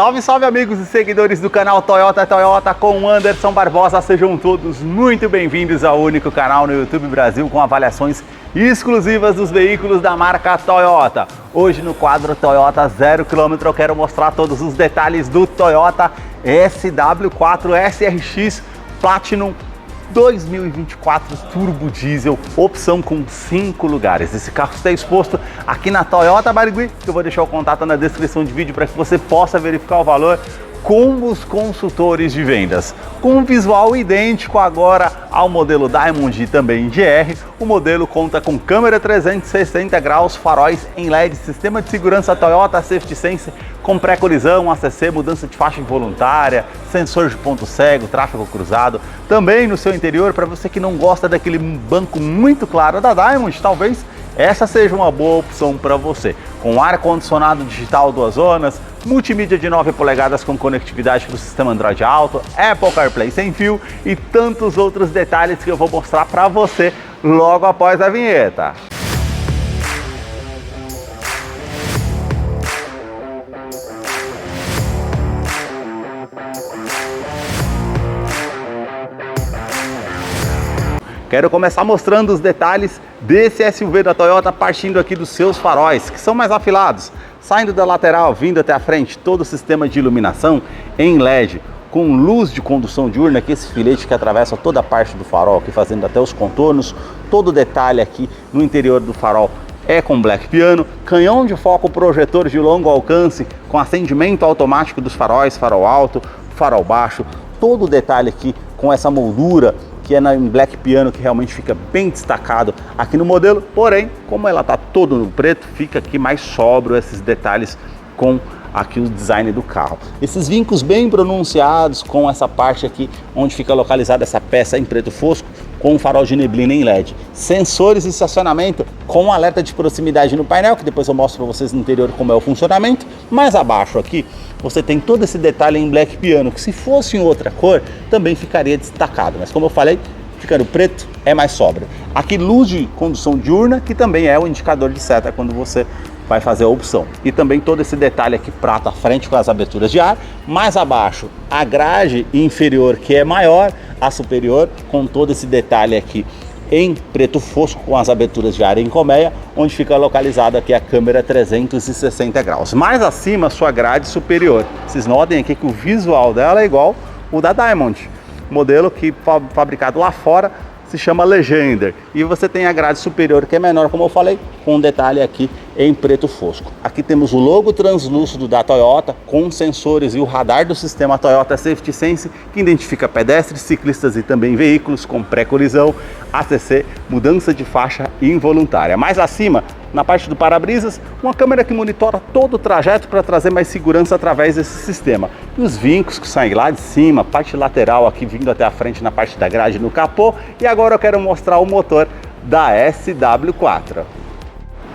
Salve, salve amigos e seguidores do canal Toyota com Anderson Barbosa. Sejam todos muito bem-vindos ao único canal no YouTube Brasil com avaliações exclusivas dos veículos da marca Toyota. Hoje no quadro Toyota 0 km eu quero mostrar todos os detalhes do Toyota SW4 SRX Platinum 2024 Turbo Diesel, opção com 5 lugares. Esse carro está exposto aqui na Toyota Barigui, que eu vou deixar o contato na descrição de vídeo para que você possa verificar o valor com os consultores de vendas. Com um visual idêntico agora ao modelo Diamond e também GR, o modelo conta com câmera 360 graus, faróis em LED, sistema de segurança Toyota Safety Sense com pré-colisão, ACC, mudança de faixa involuntária, sensor de ponto cego, tráfego cruzado. Também no seu interior, para você que não gosta daquele banco muito claro da Diamond, talvez essa seja uma boa opção para você. Com ar-condicionado digital 2 zonas, multimídia de 9 polegadas com conectividade para o sistema Android Auto, Apple CarPlay sem fio e tantos outros detalhes que eu vou mostrar para você logo após a vinheta. Quero começar mostrando os detalhes desse SUV da Toyota, partindo aqui dos seus faróis, que são mais afilados, saindo da lateral, vindo até a frente, todo o sistema de iluminação em LED, com luz de condução diurna, aqui esse filete que atravessa toda a parte do farol, aqui fazendo até os contornos, todo o detalhe aqui no interior do farol é com black piano, canhão de foco projetor de longo alcance, com acendimento automático dos faróis, farol alto, farol baixo, todo o detalhe aqui com essa moldura que é em black piano, que realmente fica bem destacado aqui no modelo, porém, como ela tá todo no preto, fica aqui mais sóbrio esses detalhes com aqui o design do carro. Esses vincos bem pronunciados com essa parte aqui onde fica localizada essa peça em preto fosco, com um farol de neblina em LED. Sensores de estacionamento com alerta de proximidade no painel, que depois eu mostro para vocês no interior como é o funcionamento. Mais abaixo aqui você tem todo esse detalhe em black piano, que se fosse em outra cor também ficaria destacado, mas como eu falei, ficando preto é mais sóbrio. Aqui luz de condução diurna, que também é o indicador de seta quando você vai fazer a opção. E também todo esse detalhe aqui prata à frente com as aberturas de ar. Mais abaixo a grade inferior, que é maior, a superior, com todo esse detalhe aqui em preto fosco com as aberturas de ar em colmeia, onde fica localizada aqui a câmera 360 graus. Mais acima, sua grade superior. Vocês notem aqui que o visual dela é igual o da Diamond, modelo que fabricado lá fora se chama Legender, e você tem a grade superior que é menor, como eu falei, com um detalhe aqui em preto fosco. Aqui temos o logo translúcido da Toyota com sensores e o radar do sistema Toyota Safety Sense, que identifica pedestres, ciclistas e também veículos com pré-colisão, ACC, mudança de faixa involuntária. Mais acima, na parte do para-brisas, uma câmera que monitora todo o trajeto para trazer mais segurança através desse sistema. E os vincos que saem lá de cima, parte lateral aqui vindo até a frente na parte da grade no capô. E agora eu quero mostrar o motor da SW4.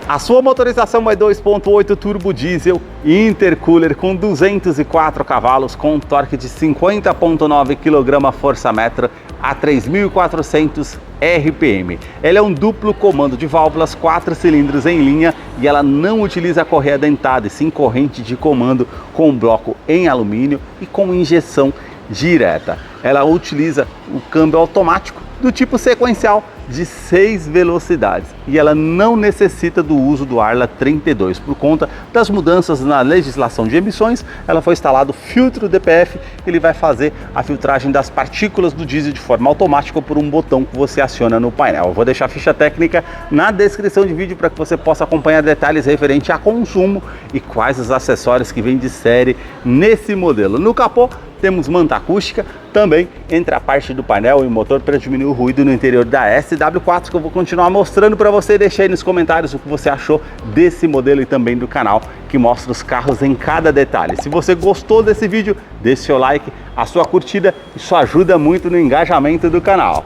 A sua motorização é 2.8 turbo diesel intercooler com 204 cavalos com torque de 50.9 kgfm a 3.400 RPM. Ela é um duplo comando de válvulas, 4 cilindros em linha, e ela não utiliza correia dentada, e sim corrente de comando com bloco em alumínio e com injeção direta. Ela utiliza o câmbio automático do tipo sequencial de 6 velocidades, e ela não necessita do uso do Arla 32. Por conta das mudanças na legislação de emissões, ela foi instalado filtro DPF, ele vai fazer a filtragem das partículas do diesel de forma automática por um botão que você aciona no painel. Eu vou deixar a ficha técnica na descrição de vídeo para que você possa acompanhar detalhes referentes a consumo e quais os acessórios que vêm de série nesse modelo. No capô temos manta acústica, também entre a parte do painel e o motor para diminuir o ruído no interior da SW4, que eu vou continuar mostrando para você. Deixa aí nos comentários o que você achou desse modelo e também do canal, que mostra os carros em cada detalhe. Se você gostou desse vídeo, deixe seu like, a sua curtida, isso ajuda muito no engajamento do canal.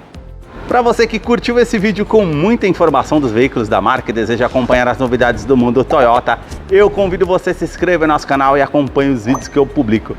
Para você que curtiu esse vídeo com muita informação dos veículos da marca e deseja acompanhar as novidades do mundo Toyota, eu convido você a se inscrever no nosso canal e acompanhe os vídeos que eu publico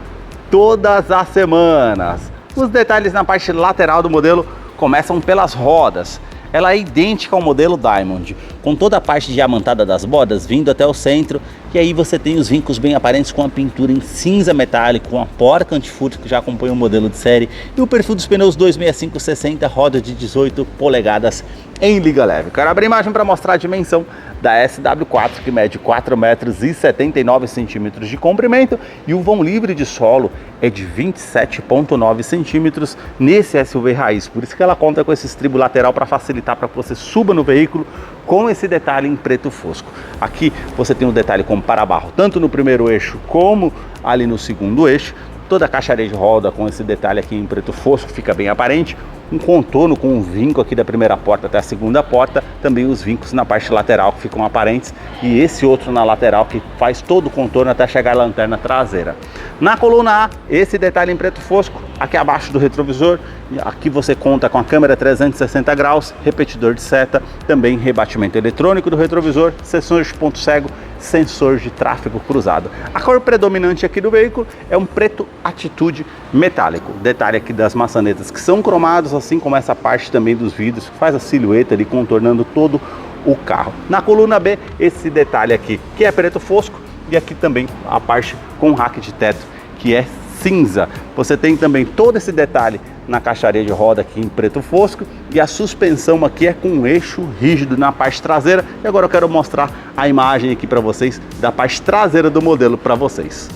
todas as semanas. Os detalhes na parte lateral do modelo começam pelas rodas. Ela é idêntica ao modelo Diamond, com toda a parte diamantada das bordas vindo até o centro, e aí você tem os vincos bem aparentes com a pintura em cinza metálico, com a porca antifurto que já acompanha o modelo de série, e o perfil dos pneus 265/60, roda de 18 polegadas em liga leve. Quero abrir a imagem para mostrar a dimensão da SW4, que mede 4,79 m de comprimento, e o vão livre de solo é de 27,9 centímetros nesse SUV raiz. Por isso que ela conta com esse estribo lateral para facilitar para que você suba no veículo com esse detalhe em preto fosco. Aqui você tem um detalhe como para-barro, tanto no primeiro eixo como ali no segundo eixo. Toda a caixaria de roda com esse detalhe aqui em preto fosco fica bem aparente. Um contorno com um vinco aqui da primeira porta até a segunda porta, também os vincos na parte lateral que ficam aparentes, e esse outro na lateral que faz todo o contorno até chegar à lanterna traseira. Na coluna A, esse detalhe em preto fosco, aqui abaixo do retrovisor, aqui você conta com a câmera 360 graus, repetidor de seta, também rebatimento eletrônico do retrovisor, sensor de ponto cego, sensor de tráfego cruzado. A cor predominante aqui do veículo é um preto atitude metálico. Detalhe aqui das maçanetas que são cromados, assim como essa parte também dos vidros, que faz a silhueta ali contornando todo o carro. Na coluna B, esse detalhe aqui que é preto fosco, e aqui também a parte com rack de teto que é cinza. Você tem também todo esse detalhe na caixaria de roda aqui em preto fosco, e a suspensão aqui é com um eixo rígido na parte traseira. E agora eu quero mostrar a imagem aqui para vocês da parte traseira do modelo para vocês.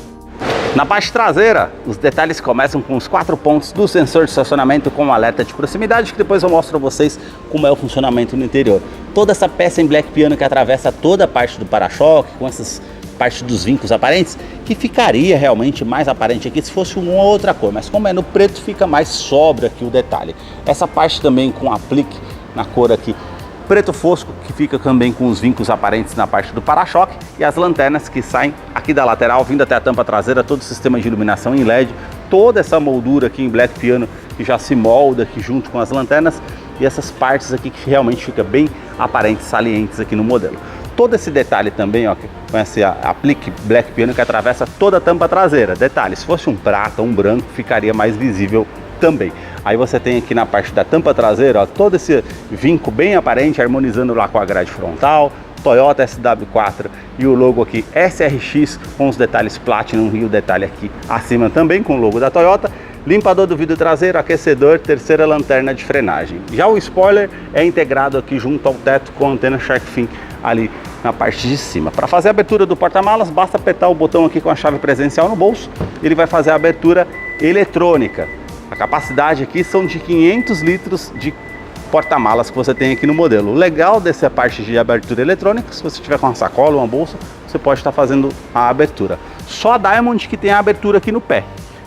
Na parte traseira, os detalhes começam com os 4 pontos do sensor de estacionamento com alerta de proximidade, que depois eu mostro para vocês como é o funcionamento no interior. Toda essa peça em black piano que atravessa toda a parte do para-choque, com essas parte dos vincos aparentes, que ficaria realmente mais aparente aqui se fosse uma outra cor, mas como é no preto fica mais sóbrio aqui o detalhe. Essa parte também com aplique na cor aqui preto fosco, que fica também com os vincos aparentes na parte do para-choque, e as lanternas que saem aqui da lateral vindo até a tampa traseira, todo o sistema de iluminação em LED, toda essa moldura aqui em black piano que já se molda aqui junto com as lanternas, e essas partes aqui que realmente fica bem aparentes, salientes aqui no modelo. Todo esse detalhe também, ó, com esse aplique black piano que atravessa toda a tampa traseira. Detalhe, se fosse um prata ou um branco, ficaria mais visível também. Aí você tem aqui na parte da tampa traseira, ó, todo esse vinco bem aparente, harmonizando lá com a grade frontal, Toyota SW4 e o logo aqui SRX com os detalhes Platinum, e o detalhe aqui acima também com o logo da Toyota. Limpador do vidro traseiro, aquecedor, terceira lanterna de frenagem. Já o spoiler é integrado aqui junto ao teto com a antena Shark Fin ali na parte de cima. Para fazer a abertura do porta-malas, basta apertar o botão aqui com a chave presencial no bolso, ele vai fazer a abertura eletrônica. A capacidade aqui são de 500 litros de porta-malas que você tem aqui no modelo. O legal dessa parte de abertura eletrônica, se você tiver com uma sacola ou uma bolsa, você pode estar fazendo a abertura. Só a Diamond que tem a abertura aqui no pé.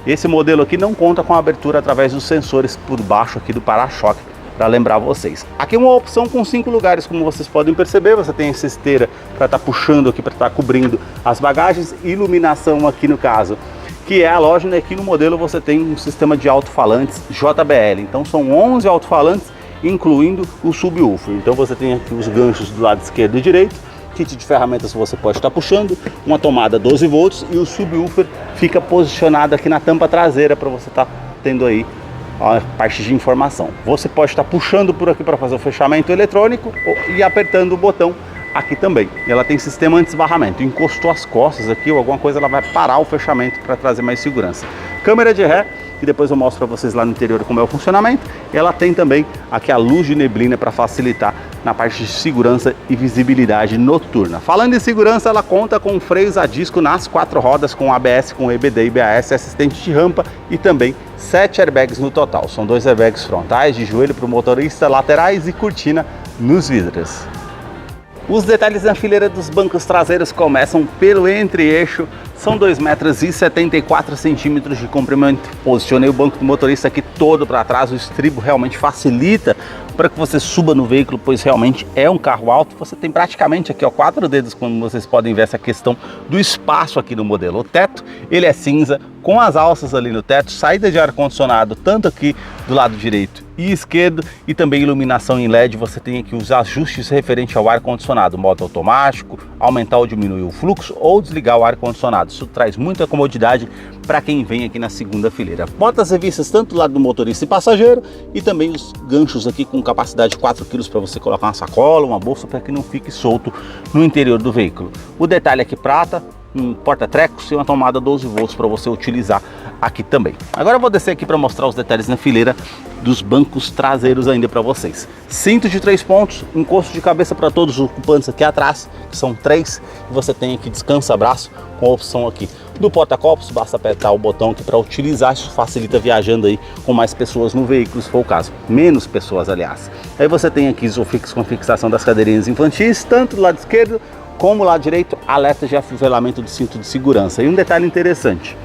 Esse modelo aqui não conta com a abertura através dos sensores por baixo aqui do para-choque, para lembrar vocês. Aqui é uma opção com 5 lugares, como vocês podem perceber. Você tem essa esteira para estar puxando aqui, para estar cobrindo as bagagens, iluminação aqui no caso, que é a loja, né? Aqui no modelo você tem um sistema de alto-falantes JBL, então são 11 alto-falantes, incluindo o subwoofer. Então você tem aqui os ganchos do lado esquerdo e direito, kit de ferramentas você pode estar puxando, uma tomada 12 volts, e o subwoofer fica posicionado aqui na tampa traseira para você estar tendo aí a parte de informação. Você pode estar puxando por aqui para fazer o fechamento eletrônico e apertando o botão aqui também. Ela tem sistema anti-esbarramento, encostou as costas aqui ou alguma coisa, ela vai parar o fechamento para trazer mais segurança. Câmera de ré, que depois eu mostro para vocês lá no interior como é o funcionamento. Ela tem também aqui a luz de neblina para facilitar na parte de segurança e visibilidade noturna. Falando em segurança, ela conta com freios a disco nas 4 rodas, com ABS, com EBD, IBAS, assistente de rampa, e também 7 airbags no total. São 2 airbags frontais, de joelho para o motorista, laterais e cortina nos vidros. Os detalhes na fileira dos bancos traseiros começam pelo entre-eixo, são 2,74 m de comprimento. Posicionei o banco do motorista aqui todo para trás, o estribo realmente facilita para que você suba no veículo, pois realmente é um carro alto. Você tem praticamente aqui, ó, 4 dedos, como vocês podem ver essa questão do espaço aqui no modelo. O teto, ele é cinza, com as alças ali no teto, saída de ar-condicionado, tanto aqui do lado direito e esquerdo, e também iluminação em LED. Você tem aqui os ajustes referente ao ar-condicionado, modo automático, aumentar ou diminuir o fluxo ou desligar o ar-condicionado. lado. Isso traz muita comodidade para quem vem aqui na segunda fileira. Portas revistas tanto do lado do motorista e passageiro, e também os ganchos aqui com capacidade de 4 kg para você colocar uma sacola, uma bolsa, para que não fique solto no interior do veículo. O detalhe aqui prata, um porta-trecos e uma tomada 12 volts para você utilizar aqui também. Agora eu vou descer aqui para mostrar os detalhes na fileira dos bancos traseiros ainda para vocês. Cinto de 3 pontos, encosto de cabeça para todos os ocupantes aqui atrás, que são 3, e você tem aqui descansa-braço com a opção aqui do porta-copos. Basta apertar o botão aqui para utilizar, isso facilita viajando aí com mais pessoas no veículo, se for o caso, menos pessoas aliás. Aí você tem aqui isofix com fixação das cadeirinhas infantis, tanto do lado esquerdo como lado direito, alerta de afivelamento do cinto de segurança. E um detalhe interessante,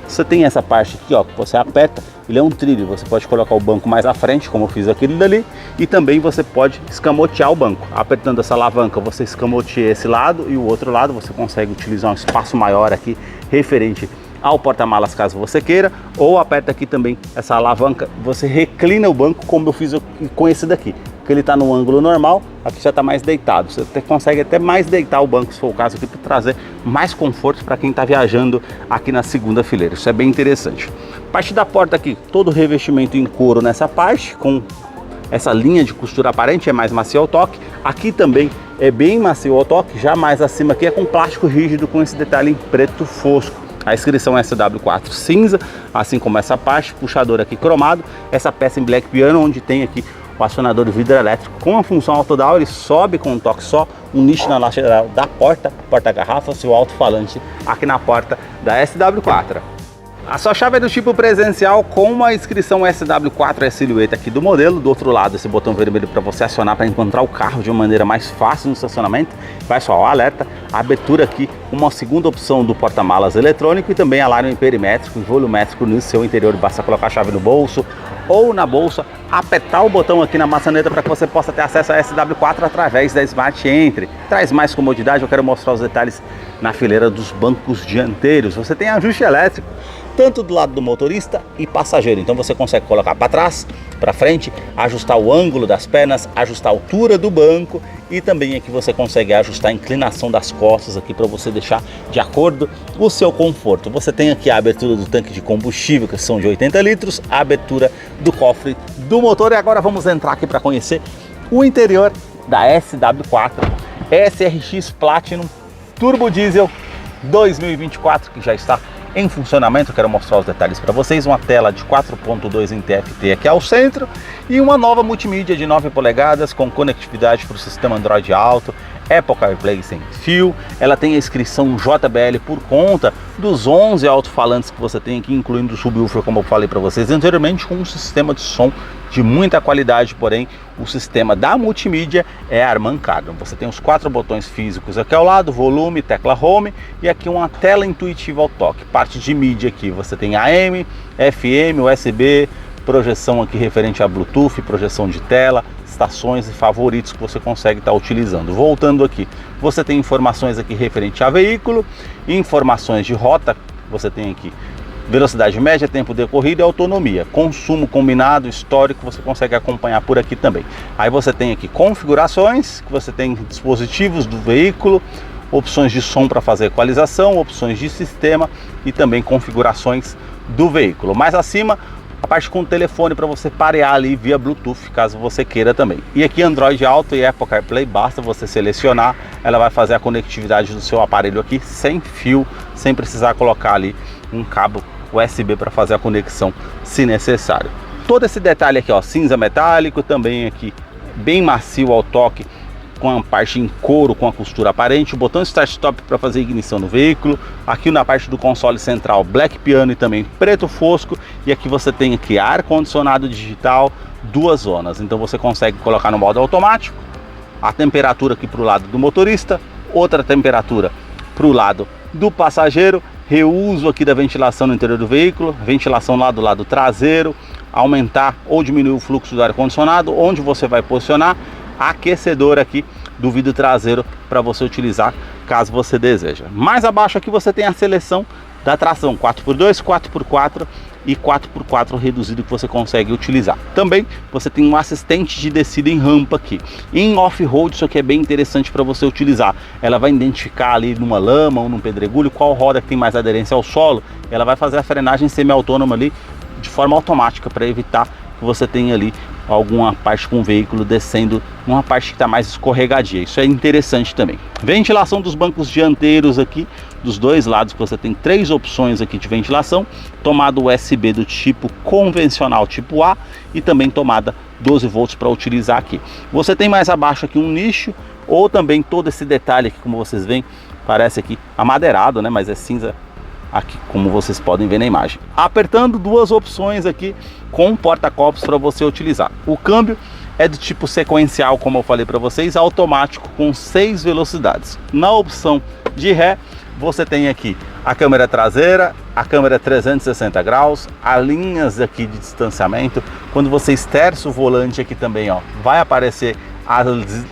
você tem essa parte aqui, ó, que você aperta, ele é um trilho, você pode colocar o banco mais à frente, como eu fiz aquele dali, e também você pode escamotear o banco. Apertando essa alavanca, você escamoteia esse lado e o outro lado, você consegue utilizar um espaço maior aqui, referente ao porta-malas caso você queira, ou aperta aqui também essa alavanca, você reclina o banco como eu fiz com esse daqui, que ele está no ângulo normal, aqui já está mais deitado, você consegue até mais deitar o banco se for o caso aqui, para trazer mais conforto para quem está viajando aqui na segunda fileira. Isso é bem interessante. Parte da porta aqui, todo o revestimento em couro nessa parte, com essa linha de costura aparente, é mais macio ao toque. Aqui também é bem macio ao toque, já mais acima aqui é com plástico rígido com esse detalhe em preto fosco. A inscrição SW4 cinza, assim como essa parte, puxador aqui cromado, essa peça em black piano, onde tem aqui o acionador de vidro elétrico com a função autodown, ele sobe com um toque só, um nicho na lateral da porta-garrafas e o alto-falante aqui na porta da SW4. A sua chave é do tipo presencial com uma inscrição SW4, é a silhueta aqui do modelo. Do outro lado, esse botão vermelho para você acionar para encontrar o carro de uma maneira mais fácil no estacionamento. Vai só o alerta, a abertura aqui, uma segunda opção do porta-malas eletrônico e também alarme perimétrico e volumétrico no seu interior. Basta colocar a chave no bolso ou na bolsa, apertar o botão aqui na maçaneta para que você possa ter acesso a SW4 através da Smart Entry. Traz mais comodidade. Eu quero mostrar os detalhes na fileira dos bancos dianteiros. Você tem ajuste elétrico tanto do lado do motorista e passageiro, então você consegue colocar para trás, para frente, ajustar o ângulo das pernas, ajustar a altura do banco, e também aqui você consegue ajustar a inclinação das costas aqui para você deixar de acordo com o seu conforto. Você tem aqui a abertura do tanque de combustível, que são de 80 litros, a abertura do cofre do motor. E agora vamos entrar aqui para conhecer o interior da SW4 SRX Platinum Turbo Diesel 2024, que já está em funcionamento. Eu quero mostrar os detalhes para vocês. Uma tela de 4.2 em TFT aqui ao centro e uma nova multimídia de 9 polegadas com conectividade para o sistema Android Auto, Apple CarPlay sem fio. Ela tem a inscrição JBL por conta dos 11 alto-falantes que você tem aqui, incluindo o subwoofer, como eu falei para vocês anteriormente, com um sistema de som de muita qualidade. Porém, o sistema da multimídia é Harman Kardon. Você tem os 4 botões físicos aqui ao lado, volume, tecla home, e aqui uma tela intuitiva ao toque. Parte de mídia aqui, você tem AM, FM, USB, projeção aqui referente a Bluetooth, projeção de tela, estações e favoritos que você consegue estar utilizando. Voltando aqui, você tem informações aqui referente a veículo, informações de rota, você tem aqui velocidade média, tempo decorrido e autonomia. Consumo combinado, histórico, você consegue acompanhar por aqui também. Aí você tem aqui configurações, que você tem dispositivos do veículo, opções de som para fazer equalização, opções de sistema e também configurações do veículo. Mais acima, a parte com o telefone para você parear ali via Bluetooth, caso você queira também. E aqui Android Auto e Apple CarPlay, basta você selecionar, ela vai fazer a conectividade do seu aparelho aqui sem fio, sem precisar colocar ali um cabo USB para fazer a conexão se necessário. Todo esse detalhe aqui, ó, cinza metálico, também aqui bem macio ao toque, com a parte em couro com a costura aparente, o botão Start Stop para fazer ignição no veículo, aqui na parte do console central black piano e também preto fosco, e aqui você tem aqui ar condicionado digital, 2 zonas, então você consegue colocar no modo automático a temperatura aqui para o lado do motorista, outra temperatura para o lado do passageiro, reuso aqui da ventilação no interior do veículo, ventilação lá do lado traseiro, aumentar ou diminuir o fluxo do ar condicionado, onde você vai posicionar aquecedor aqui do vidro traseiro para você utilizar caso você deseja. Mais abaixo aqui você tem a seleção da tração 4x2, 4x4 e 4x4 reduzido que você consegue utilizar. Também você tem um assistente de descida em rampa aqui. Em off-road isso aqui é bem interessante para você utilizar. Ela vai identificar ali numa lama ou num pedregulho qual roda que tem mais aderência ao solo. Ela vai fazer a frenagem semi-autônoma ali de forma automática para evitar que você tenha ali alguma parte com o veículo descendo numa parte que está mais escorregadia. Isso é interessante também. Ventilação dos bancos dianteiros aqui, dos dois lados, que você tem 3 opções aqui de ventilação. Tomada USB do tipo convencional, tipo A, e também tomada 12 volts para utilizar aqui. Você tem mais abaixo aqui um nicho, ou também todo esse detalhe aqui, como vocês veem, parece aqui amadeirado, né? Mas é cinza aqui, como vocês podem ver na imagem. Apertando, 2 opções aqui com porta-copos para você utilizar. O câmbio é do tipo sequencial, como eu falei para vocês, automático com 6 velocidades. Na opção de ré, você tem aqui a câmera traseira, a câmera 360 graus, as linhas aqui de distanciamento. Quando você esterça o volante aqui também, ó, vai aparecer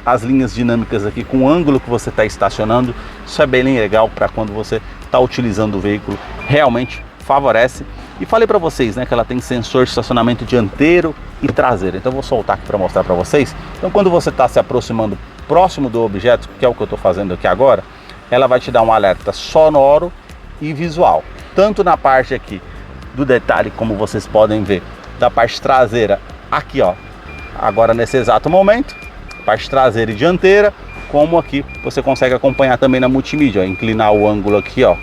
as linhas dinâmicas aqui com o ângulo que você está estacionando. Isso é bem legal para quando você está utilizando o veículo, realmente favorece. E falei para vocês, né, que ela tem sensor de estacionamento dianteiro e traseiro. Então eu vou soltar aqui para mostrar para vocês. Então quando você está se aproximando próximo do objeto, que é o que eu estou fazendo aqui agora, ela vai te dar um alerta sonoro e visual, tanto na parte aqui do detalhe, como vocês podem ver, da parte traseira aqui, ó, agora nesse exato momento, parte traseira e dianteira, como aqui você consegue acompanhar também na multimídia, ó, inclinar o ângulo aqui, ó,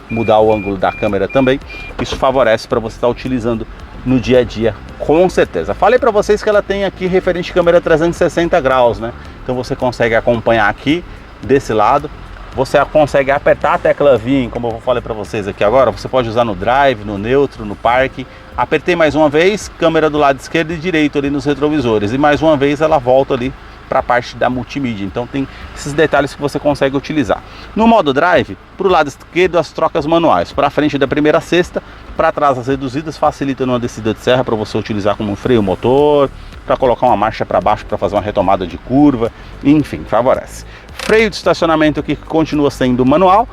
mudar o ângulo da câmera também. Isso favorece para você estar utilizando no dia a dia, com certeza. Falei para vocês que ela tem aqui referente câmera 360 graus, né? Então você consegue acompanhar aqui desse lado. Você consegue apertar a tecla VIN, como eu falei para vocês aqui agora. Você pode usar no drive, no neutro, no parque. Apertei mais uma vez, câmera do lado esquerdo e direito ali nos retrovisores. E mais uma vez ela volta ali para a parte da multimídia. Então tem esses detalhes que você consegue utilizar. No modo drive, para o lado esquerdo as trocas manuais. Para frente da primeira a sexta, para trás as reduzidas, facilita numa descida de serra para você utilizar como um freio motor, para colocar uma marcha para baixo para fazer uma retomada de curva, enfim, favorece. Freio de estacionamento aqui que continua sendo manual.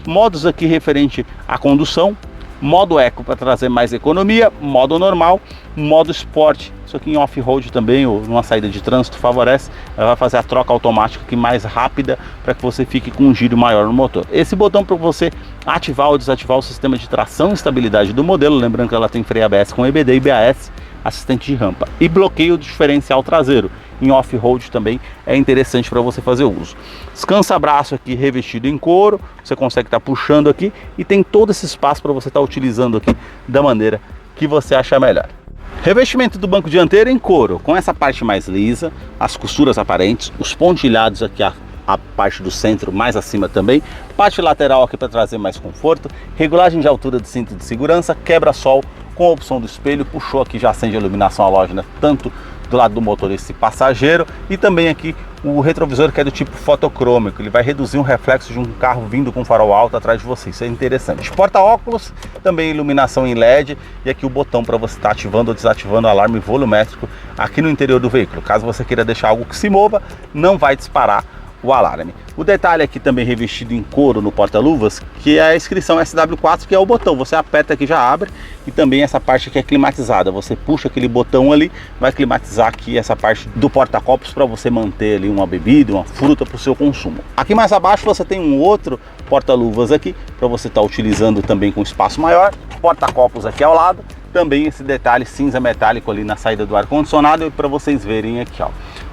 Modos aqui referente à condução. Modo eco para trazer mais economia, modo normal, modo esporte. Isso aqui em off-road também, ou numa saída de trânsito, favorece. Ela vai fazer a troca automática aqui mais rápida para que você fique com um giro maior no motor. Esse botão para você ativar ou desativar o sistema de tração e estabilidade do modelo, lembrando que ela tem freio ABS com EBD e BAS, assistente de rampa e bloqueio do diferencial traseiro. Em off-road também é interessante para você fazer uso. Descansa-braço aqui revestido em couro, você consegue estar puxando aqui e tem todo esse espaço para você estar utilizando aqui da maneira que você achar melhor. Revestimento do banco dianteiro em couro, com essa parte mais lisa, as costuras aparentes, os pontilhados aqui, a parte do centro mais acima também, parte lateral aqui para trazer mais conforto, regulagem de altura do cinto de segurança, quebra-sol com a opção do espelho, puxou aqui, já acende a iluminação halógena, tanto do lado do motorista e passageiro, e também aqui o retrovisor que é do tipo fotocrômico, ele vai reduzir um reflexo de um carro vindo com farol alto atrás de você, isso é interessante. Porta-óculos, também iluminação em LED, e aqui o botão para você estar ativando ou desativando o alarme volumétrico aqui no interior do veículo. Caso você queira deixar algo que se mova, não vai disparar o alarme. O detalhe aqui também revestido em couro no porta-luvas, que é a inscrição SW4, que é o botão, você aperta aqui já abre, e também essa parte aqui é climatizada, você puxa aquele botão ali, vai climatizar aqui essa parte do porta-copos para você manter ali uma bebida, uma fruta para o seu consumo. Aqui mais abaixo você tem um outro porta-luvas aqui, para você estar utilizando também com espaço maior, porta-copos aqui ao lado, também esse detalhe cinza metálico ali na saída do ar-condicionado, e para vocês verem aqui, ó,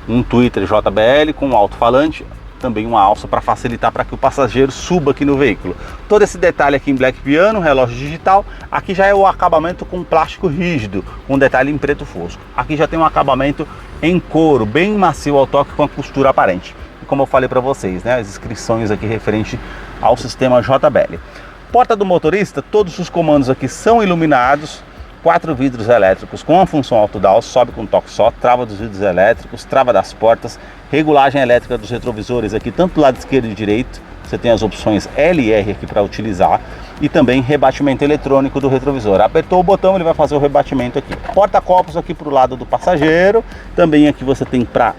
um tweeter JBL com um alto-falante, também uma alça para facilitar para que o passageiro suba aqui no veículo. Todo esse detalhe aqui em black piano, relógio digital, aqui já é o acabamento com plástico rígido, um detalhe em preto fosco. Aqui já tem um acabamento em couro, bem macio ao toque com a costura aparente. E como eu falei para vocês, né, as inscrições aqui referente ao sistema JBL. Porta do motorista, todos os comandos aqui são iluminados, 4 vidros elétricos com a função auto-down, sobe com um toque só, trava dos vidros elétricos, trava das portas, regulagem elétrica dos retrovisores aqui, tanto do lado esquerdo e direito, você tem as opções L e R aqui para utilizar, e também rebatimento eletrônico do retrovisor. Apertou o botão, ele vai fazer o rebatimento aqui. Porta-copos aqui para o lado do passageiro, também aqui você tem para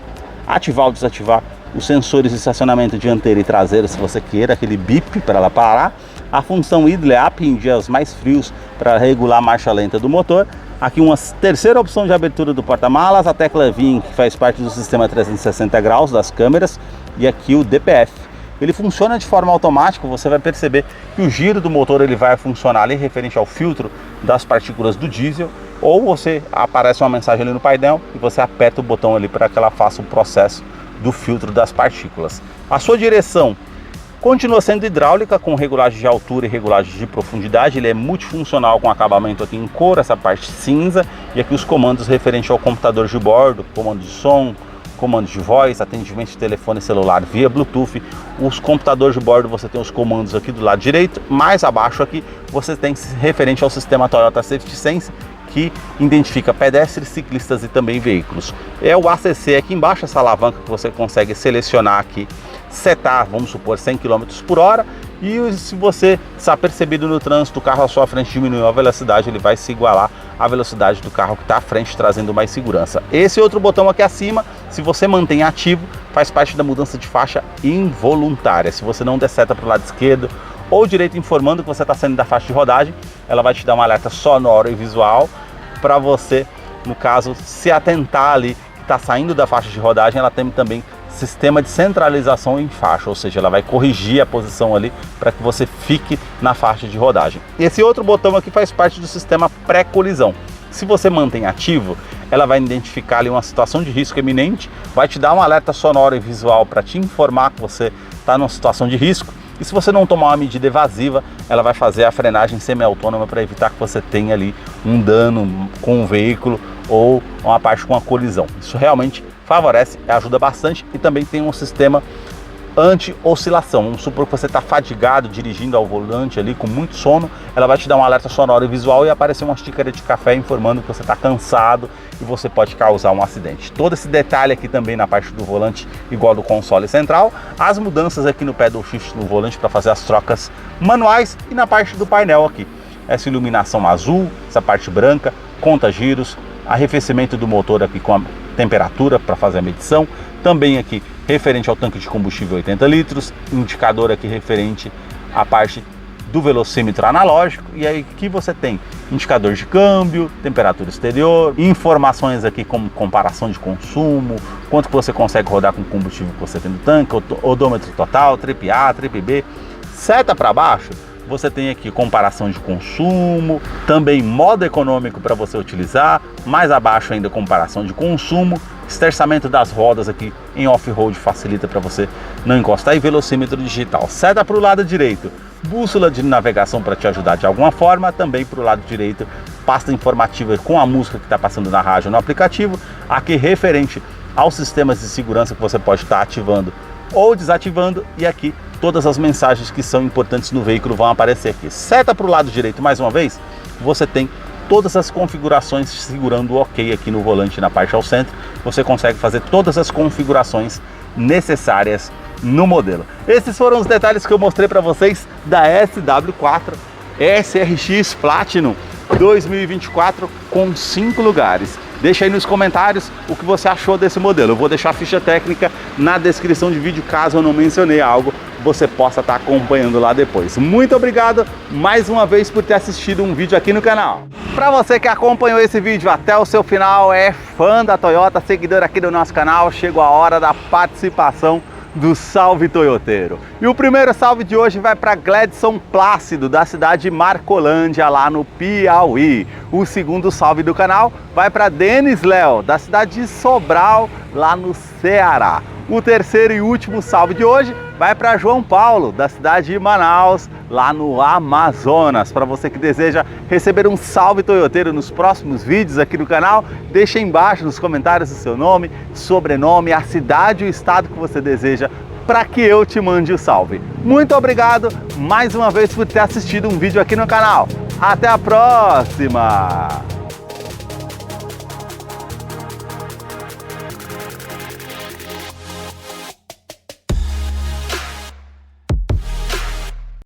ativar ou desativar os sensores de estacionamento dianteiro e traseiro, se você queira, aquele bip para ela parar. a função idle up em dias mais frios para regular a marcha lenta do motor. Aqui uma terceira opção de abertura do porta-malas, a tecla VIN, que faz parte do sistema 360 graus das câmeras, e aqui o DPF. Ele funciona de forma automática, você vai perceber que o giro do motor ele vai funcionar ali referente ao filtro das partículas do diesel, ou você aparece uma mensagem ali no painel e você aperta o botão ali para que ela faça o processo do filtro das partículas. A sua direção continua sendo hidráulica, com regulagem de altura e regulagem de profundidade. Ele é multifuncional, com acabamento aqui em couro, essa parte cinza, e aqui os comandos referentes ao computador de bordo, comando de som, comando de voz, atendimento de telefone celular via Bluetooth. Os computadores de bordo, você tem os comandos aqui do lado direito, mais abaixo aqui você tem referente ao sistema Toyota Safety Sense, que identifica pedestres, ciclistas e também veículos. É o ACC aqui embaixo, essa alavanca que você consegue selecionar aqui, setar, vamos supor, 100 km por hora, e se você está percebido no trânsito, o carro à sua frente diminuiu a velocidade, ele vai se igualar à velocidade do carro que está à frente, trazendo mais segurança. Esse outro botão aqui acima, se você mantém ativo, faz parte da mudança de faixa involuntária. Se você não der seta para o lado esquerdo ou direito informando que você está saindo da faixa de rodagem, ela vai te dar um alerta sonoro e visual para você, no caso, se atentar ali que está saindo da faixa de rodagem. Ela tem também sistema de centralização em faixa, ou seja, ela vai corrigir a posição ali para que você fique na faixa de rodagem. Esse outro botão aqui faz parte do sistema pré-colisão. Se você mantém ativo, ela vai identificar ali uma situação de risco iminente, vai te dar um alerta sonoro e visual para te informar que você está numa situação de risco. E se você não tomar uma medida evasiva, ela vai fazer a frenagem semi-autônoma para evitar que você tenha ali um dano com o veículo ou uma parte com a colisão. Isso realmente favorece, ajuda bastante, e também tem um sistema anti-oscilação. Vamos supor que você está fadigado dirigindo ao volante ali com muito sono, ela vai te dar um alerta sonoro e visual e aparecer uma xícara de café informando que você está cansado e você pode causar um acidente. Todo esse detalhe aqui também na parte do volante, igual do console central, as mudanças aqui no pedal shift no volante para fazer as trocas manuais, e na parte do painel aqui, essa iluminação azul, essa parte branca, conta giros, arrefecimento do motor aqui com a temperatura para fazer a medição, também aqui referente ao tanque de combustível 80 litros, indicador aqui referente à parte do velocímetro analógico, e aí aqui você tem indicador de câmbio, temperatura exterior, informações aqui como comparação de consumo, quanto que você consegue rodar com o combustível que você tem no tanque, odômetro total, trip A, trip B, seta para baixo. Você tem aqui comparação de consumo, também modo econômico para você utilizar, mais abaixo ainda comparação de consumo, esterçamento das rodas aqui em off-road facilita para você não encostar, e velocímetro digital. Seta para o lado direito, bússola de navegação para te ajudar de alguma forma, também para o lado direito, pasta informativa com a música que está passando na rádio no aplicativo, aqui referente aos sistemas de segurança que você pode estar ativando ou desativando, e aqui todas as mensagens que são importantes no veículo vão aparecer aqui. Seta para o lado direito mais uma vez, você tem todas as configurações segurando o OK aqui no volante, na parte ao centro. Você consegue fazer todas as configurações necessárias no modelo. Esses foram os detalhes que eu mostrei para vocês da SW4 SRX Platinum 2024 com 5 lugares. Deixa aí nos comentários o que você achou desse modelo. Eu vou deixar a ficha técnica na descrição de vídeo, caso eu não mencionei algo, você possa estar acompanhando lá depois. Muito obrigado mais uma vez por ter assistido um vídeo aqui no canal. Para você que acompanhou esse vídeo até o seu final, é fã da Toyota, seguidor aqui do nosso canal, chegou a hora da participação do Salve Toyoteiro. E o primeiro salve de hoje vai para Gledson Plácido, da cidade de Marcolândia, lá no Piauí. O segundo salve do canal vai para Denis Léo, da cidade de Sobral, lá no Ceará. O terceiro e último salve de hoje vai para João Paulo, da cidade de Manaus, lá no Amazonas. Para você que deseja receber um salve toyoteiro nos próximos vídeos aqui no canal, deixa embaixo nos comentários o seu nome, sobrenome, a cidade e o estado que você deseja, para que eu te mande o salve. Muito obrigado mais uma vez por ter assistido um vídeo aqui no canal. Até a próxima!